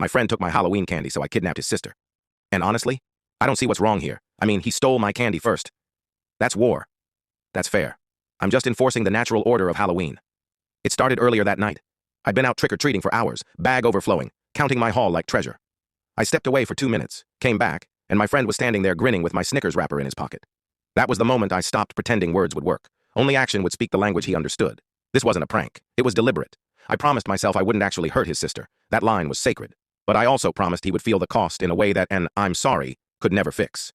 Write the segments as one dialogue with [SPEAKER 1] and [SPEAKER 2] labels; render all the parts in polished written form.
[SPEAKER 1] My friend took my Halloween candy, so I kidnapped his sister. And honestly, I don't see what's wrong here. I mean, he stole my candy first. That's war. That's fair. I'm just enforcing the natural order of Halloween. It started earlier that night. I'd been out trick-or-treating for hours, bag overflowing, counting my haul like treasure. I stepped away for 2 minutes, came back, and my friend was standing there grinning with my Snickers wrapper in his pocket. That was the moment I stopped pretending words would work. Only action would speak the language he understood. This wasn't a prank. It was deliberate. I promised myself I wouldn't actually hurt his sister. That line was sacred. But I also promised he would feel the cost in a way that an "I'm sorry" could never fix.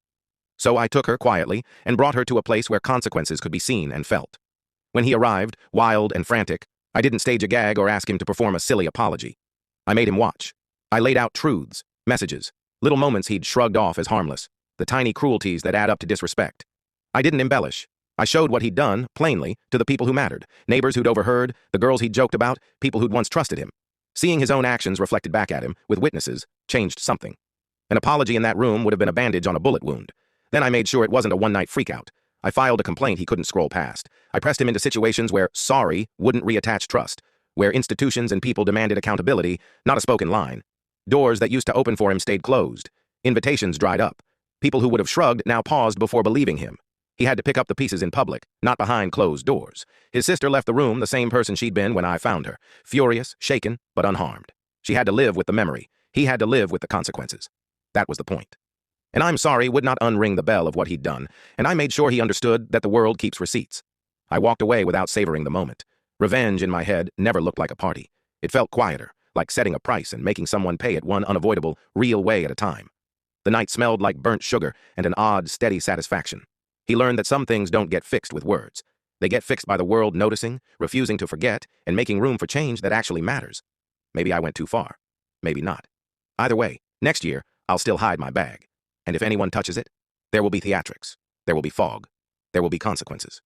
[SPEAKER 1] So I took her quietly and brought her to a place where consequences could be seen and felt. When he arrived, wild and frantic, I didn't stage a gag or ask him to perform a silly apology. I made him watch. I laid out truths, messages, little moments he'd shrugged off as harmless, the tiny cruelties that add up to disrespect. I didn't embellish. I showed what he'd done, plainly, to the people who mattered, neighbors who'd overheard, the girls he'd joked about, people who'd once trusted him. Seeing his own actions reflected back at him, with witnesses, changed something. An apology in that room would have been a bandage on a bullet wound. Then I made sure it wasn't a one-night freakout. I filed a complaint he couldn't scroll past. I pressed him into situations where sorry wouldn't reattach trust, where institutions and people demanded accountability, not a spoken line. Doors that used to open for him stayed closed. Invitations dried up. People who would have shrugged now paused before believing him. He had to pick up the pieces in public, not behind closed doors. His sister left the room the same person she'd been when I found her, furious, shaken, but unharmed. She had to live with the memory. He had to live with the consequences. That was the point. And "I'm sorry" would not unring the bell of what he'd done, and I made sure he understood that the world keeps receipts. I walked away without savoring the moment. Revenge in my head never looked like a party. It felt quieter, like setting a price and making someone pay it one unavoidable, real way at a time. The night smelled like burnt sugar and an odd, steady satisfaction. He learned that some things don't get fixed with words. They get fixed by the world noticing, refusing to forget, and making room for change that actually matters. Maybe I went too far. Maybe not. Either way, next year, I'll still hide my bag. And if anyone touches it, there will be theatrics. There will be fog. There will be consequences.